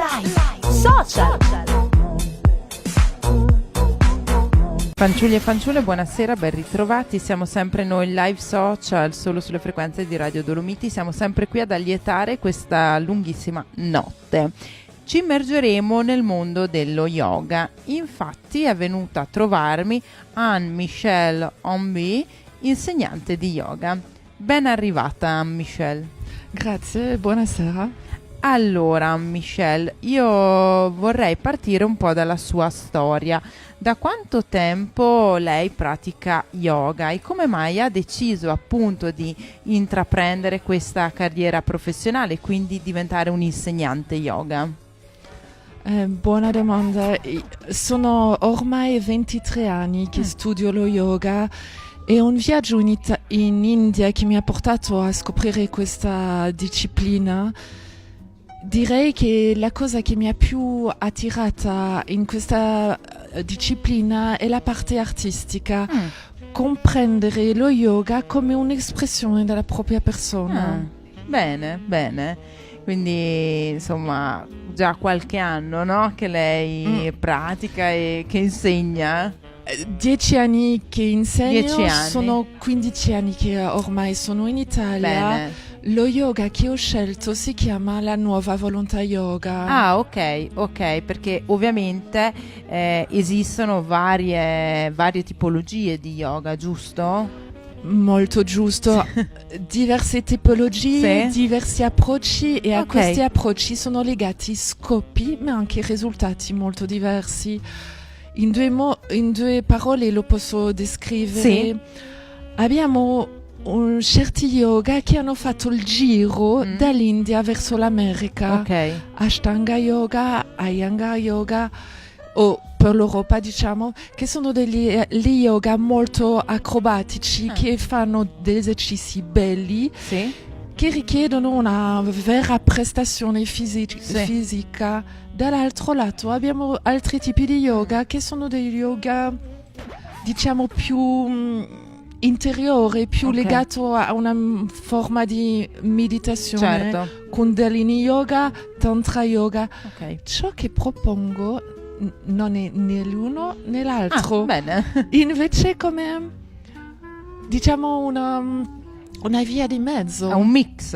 Live Social. Fanciulli e fanciulle, buonasera, ben ritrovati. Siamo sempre noi live social, solo sulle frequenze di Radio Dolomiti. Siamo sempre qui ad allietare questa lunghissima notte. Ci immergeremo nel mondo dello yoga. Infatti è venuta a trovarmi Anne-Michelle Omby, insegnante di yoga. Ben arrivata, Anne-Michelle. Grazie, buonasera. Allora, Michelle, io vorrei partire un po' dalla sua storia. Da quanto tempo lei pratica yoga e come mai ha deciso appunto di intraprendere questa carriera professionale e quindi diventare un insegnante yoga? Buona domanda. Sono ormai 23 anni che studio lo yoga e un viaggio in India che mi ha portato a scoprire questa disciplina. Direi che la cosa che mi ha più attirata in questa disciplina è la parte artistica, comprendere lo yoga come un'espressione della propria persona. Bene, bene. Quindi insomma già qualche anno, no? Che lei pratica e che insegna. 10 anni che insegno, 10 anni. Sono 15 anni che ormai sono in Italia. Bene. Lo yoga che ho scelto si chiama la nuova volontà yoga. Ah, ok, perché ovviamente esistono varie tipologie di yoga, giusto? Molto giusto. Diverse tipologie, Sì. diversi approcci e a Ok. questi approcci sono legati scopi ma anche risultati molto diversi. In due parole lo posso descrivere. Sì. Abbiamo certi yoga che hanno fatto il giro dall'India verso l'America. Ok. Ashtanga yoga, Iyengar yoga o per l'Europa diciamo che sono degli yoga molto acrobatici che fanno degli esercizi belli Sì. che richiedono una vera prestazione fisica. Dall'altro lato abbiamo altri tipi di yoga che sono degli yoga diciamo più interiore, più legato a una forma di meditazione. Certo. Kundalini yoga, tantra yoga. Ok. Ciò che propongo non è né l'uno né l'altro. Bene. Invece come diciamo una via di mezzo. È un mix.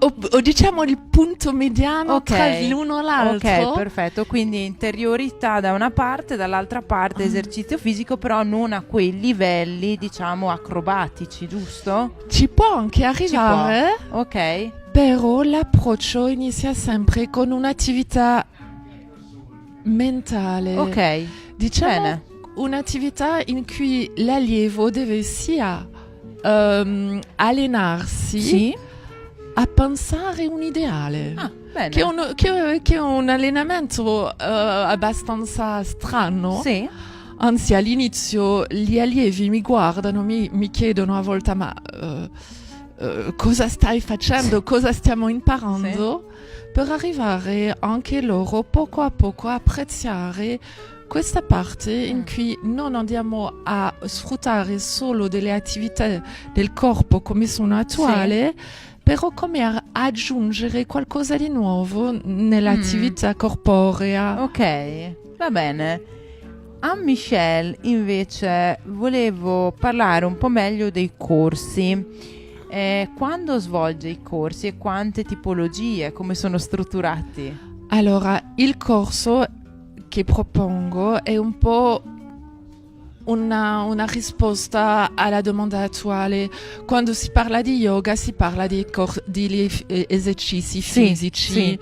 O diciamo il punto mediano tra l'uno e l'altro. Ok, perfetto. Quindi interiorità da una parte, dall'altra parte esercizio fisico, però non a quei livelli, diciamo, acrobatici, giusto? Ci può anche arrivare, Ok. però l'approccio inizia sempre con un'attività mentale. Ok. Diciamo Bene. un'attività in cui l'allievo deve sia allenarsi Sì. a pensare un ideale. Ah, bene. Che è un allenamento abbastanza strano. Sì. Anzi, all'inizio gli allievi mi guardano, mi chiedono a volte ma cosa stai facendo, cosa stiamo imparando, per arrivare anche loro poco a poco a apprezzare questa parte in cui non andiamo a sfruttare solo delle attività del corpo come sono attuali, però come aggiungere qualcosa di nuovo nell'attività corporea. Ok, va bene. A Michelle invece volevo parlare un po' meglio dei corsi. Quando svolge i corsi e quante tipologie, come sono strutturati? Allora, il corso che propongo è un po' una risposta alla domanda attuale. Quando si parla di yoga si parla di esercizi fisici. Sì.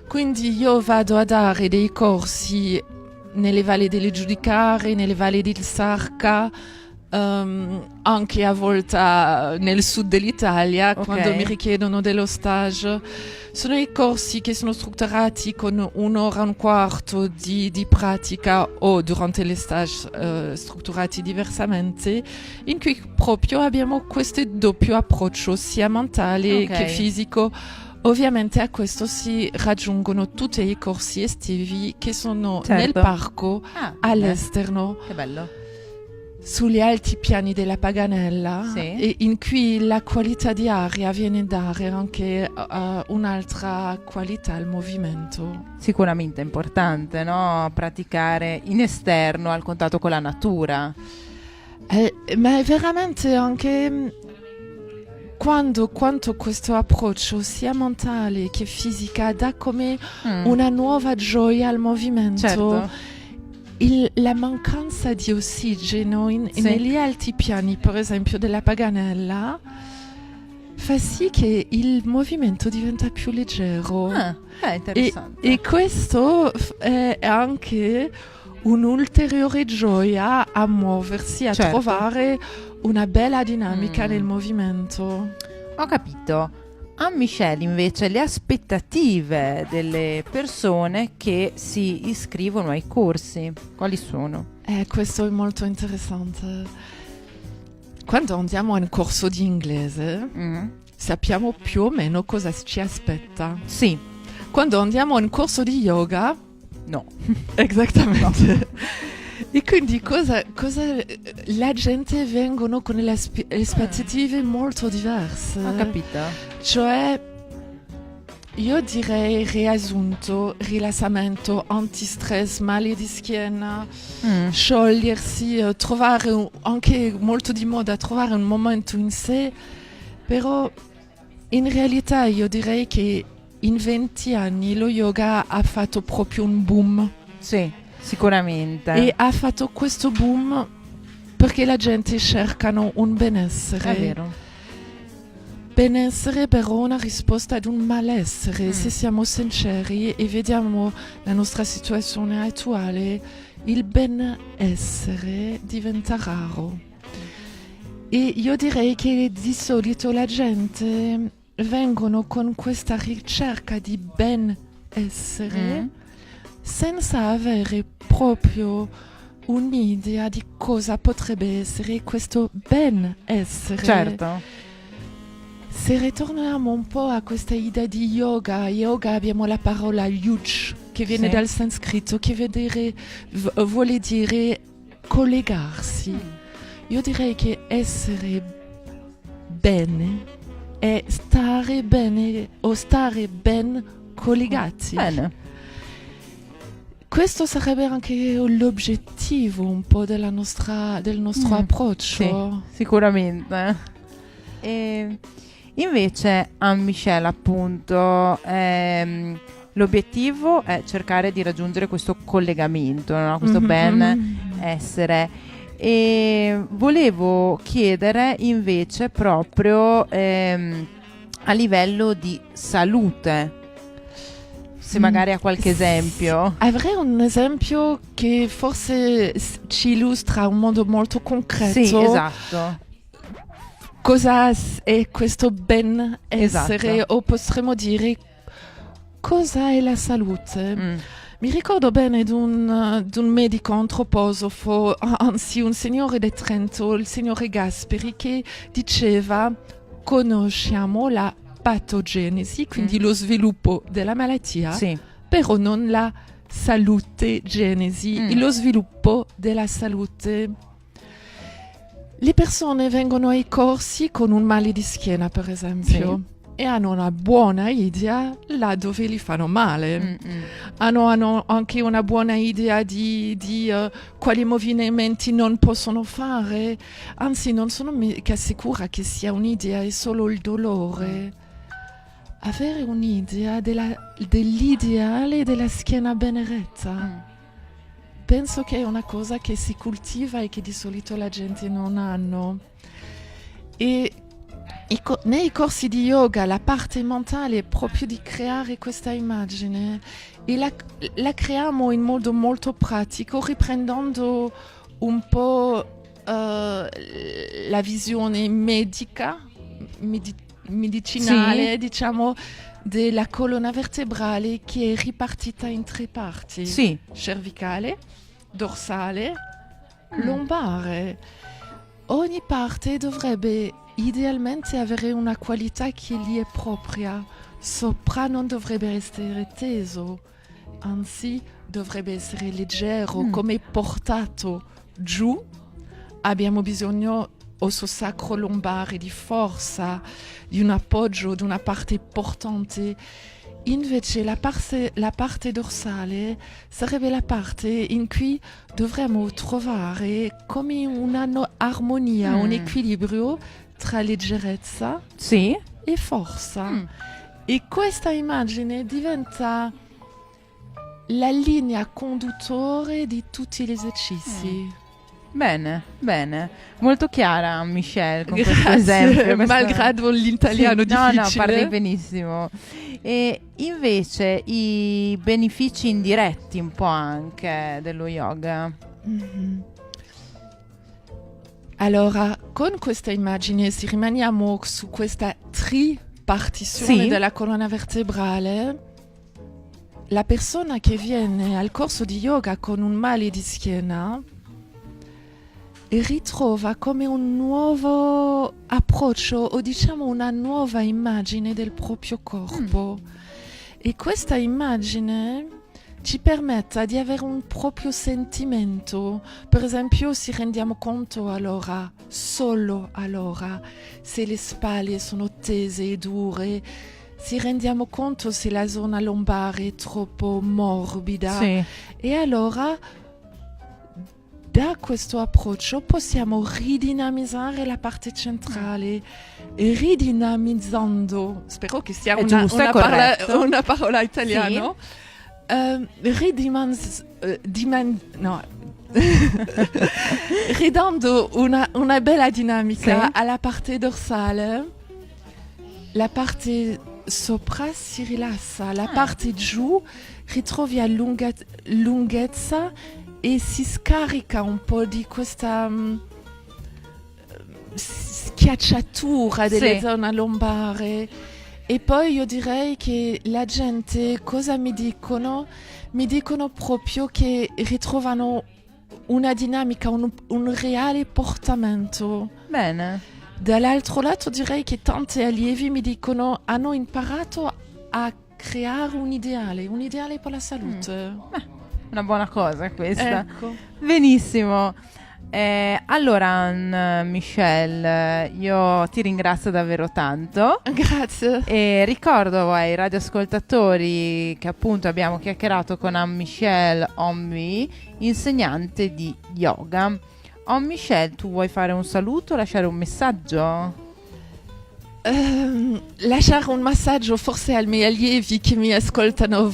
Quindi io vado a dare dei corsi nelle valli del Giudicare, nelle valli del Sarca, anche a volte nel sud dell'Italia quando mi richiedono dello stage. Sono i corsi che sono strutturati con un'ora e un quarto di pratica o durante le stage strutturati diversamente, in cui proprio abbiamo questo doppio approccio sia mentale che fisico. Ovviamente a questo si raggiungono tutti i corsi estivi che sono nel parco all'esterno. Che bello. sugli alti piani della Paganella, Sì. e in cui la qualità di aria viene a dare anche un'altra qualità al movimento. Sicuramente è importante, no? Praticare in esterno, al contatto con la natura. Ma è veramente anche quanto questo approccio sia mentale che fisica dà come una nuova gioia al movimento. Certo. La mancanza di ossigeno Sì. negli alti piani, per esempio, della Paganella, fa sì che il movimento diventa più leggero. È interessante. E questo è anche un'ulteriore gioia a muoversi, a Certo. trovare una bella dinamica nel movimento. Ho capito. A Michelle invece le aspettative delle persone che si iscrivono ai corsi, quali sono? Questo è molto interessante. Quando andiamo a un corso di inglese, sappiamo più o meno cosa ci aspetta. Sì. Quando andiamo a un corso di yoga, No. esattamente. E quindi cosa la gente vengono con le aspettative molto diverse. Ho capito. Cioè, io direi riassunto, rilassamento, antistress, male di schiena, sciogliersi, trovare anche molto di moda, trovare un momento in sé. Però in realtà io direi che in 20 anni lo yoga ha fatto proprio un boom. Sì, sicuramente. E ha fatto questo boom perché la gente cercano un benessere. È vero. Benessere però una risposta ad un malessere. Se siamo sinceri e vediamo la nostra situazione attuale, il benessere diventa raro. E io direi che di solito la gente vengono con questa ricerca di benessere senza avere proprio un'idea di cosa potrebbe essere questo benessere. Certo. Se ritorniamo un po' a questa idea di yoga abbiamo la parola yuj, che viene dal sanscrito, che vuole dire collegarsi. Io direi che essere bene è stare bene o stare ben collegati. Bene. Questo sarebbe anche l'obiettivo un po' del nostro approccio. Sì, sicuramente. E invece a Michelle, appunto, l'obiettivo è cercare di raggiungere questo collegamento, no? Questo benessere. E volevo chiedere invece proprio a livello di salute, se magari ha qualche esempio. Avrei un esempio che forse ci illustra un modo molto concreto. Sì, esatto. Cosa è questo benessere? Esatto. O potremmo dire cosa è la salute? Mi ricordo bene di un medico antroposofo, anzi un signore di Trento, il signore Gasperi, che diceva: conosciamo la patogenesi, quindi lo sviluppo della malattia, però non la salute genesi, lo sviluppo della salute. Le persone vengono ai corsi con un mal di schiena, per esempio, e hanno una buona idea là dove li fanno male. Hanno anche una buona idea di quali movimenti non possono fare, anzi non sono mica sicura che sia un'idea, è solo il dolore. Avere un'idea dell'ideale della schiena ben eretta. Penso che è una cosa che si coltiva e che di solito la gente non hanno. E nei corsi di yoga la parte mentale è proprio di creare questa immagine e la creiamo in modo molto pratico, riprendendo un po' la visione medicinale, diciamo, della colonna vertebrale, che è ripartita in 3 parti. Cervicale, dorsale, lombare. Ogni parte dovrebbe idealmente avere una qualità che gli è propria. Sopra non dovrebbe essere teso, anzi dovrebbe essere leggero, come portato giù, abbiamo bisogno osso sacro lombare di forza, di un appoggio, di una parte portante. Invece la parte dorsale sarebbe la parte in cui dovremmo trovare come una armonia, un equilibrio tra leggerezza e forza. E questa immagine diventa la linea conduttore di tutti gli esercizi. Bene, molto chiara Michelle con Grazie, questo esempio. malgrado l'italiano difficile. No, parli benissimo. E invece i benefici indiretti un po' anche dello yoga. Allora, con questa immagine, se rimaniamo su questa tripartizione della colonna vertebrale, la persona che viene al corso di yoga con un male di schiena ritrova come un nuovo approccio o diciamo una nuova immagine del proprio corpo e questa immagine ci permette di avere un proprio sentimento. Per esempio, si rendiamo conto solo allora, se le spalle sono tese e dure, si rendiamo conto se la zona lombare è troppo morbida e allora da questo approccio possiamo ridinamizzare la parte centrale e ridinamizzando, spero che sia una parola italiana, ridando una bella dinamica alla parte dorsale. La parte sopra si rilassa, la parte giù ritrova lunghezza e si scarica un po' di questa schiacciatura delle zone lombare. E poi io direi che la gente cosa mi dicono? Mi dicono proprio che ritrovano una dinamica, un reale portamento. Bene. Dall'altro lato direi che tanti allievi mi dicono hanno imparato a creare un ideale per la salute. Una buona cosa questa. Ecco. Benissimo. Allora Michelle, io ti ringrazio davvero tanto. Grazie. E ricordo ai radioascoltatori che appunto abbiamo chiacchierato con Anne-Michelle Ommi, insegnante di yoga. Anne-Michelle, tu vuoi fare un saluto, lasciare un messaggio? Lasciare un messaggio forse ai miei allievi che mi ascoltano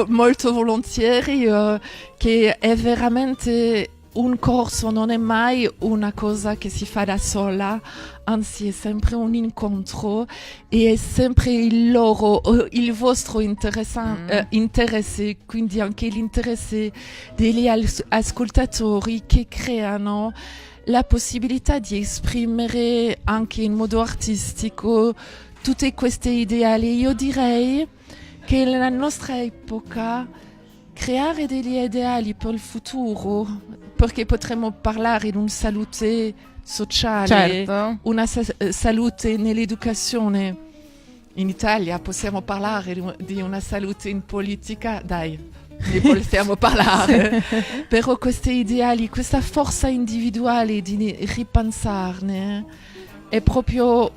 molto volentieri, che è veramente un corso, non è mai una cosa che si fa da sola, anzi è sempre un incontro e è sempre il vostro interesse, quindi anche l'interesse degli ascoltatori che creano la possibilità di esprimere anche in modo artistico tutte queste ideali. Io direi che nella nostra epoca creare degli ideali per il futuro, perché potremmo parlare di una salute sociale, una salute nell'educazione. In Italia possiamo parlare di una salute in politica, dai. Ne possiamo parlare, però questi ideali, questa forza individuale di ripensarne è proprio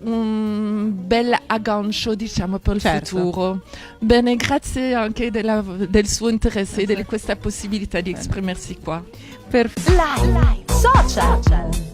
un bel aggancio, diciamo, per il futuro. Bene, grazie anche del suo interesse e di questa possibilità di esprimersi qua. Perfetto. Live Social.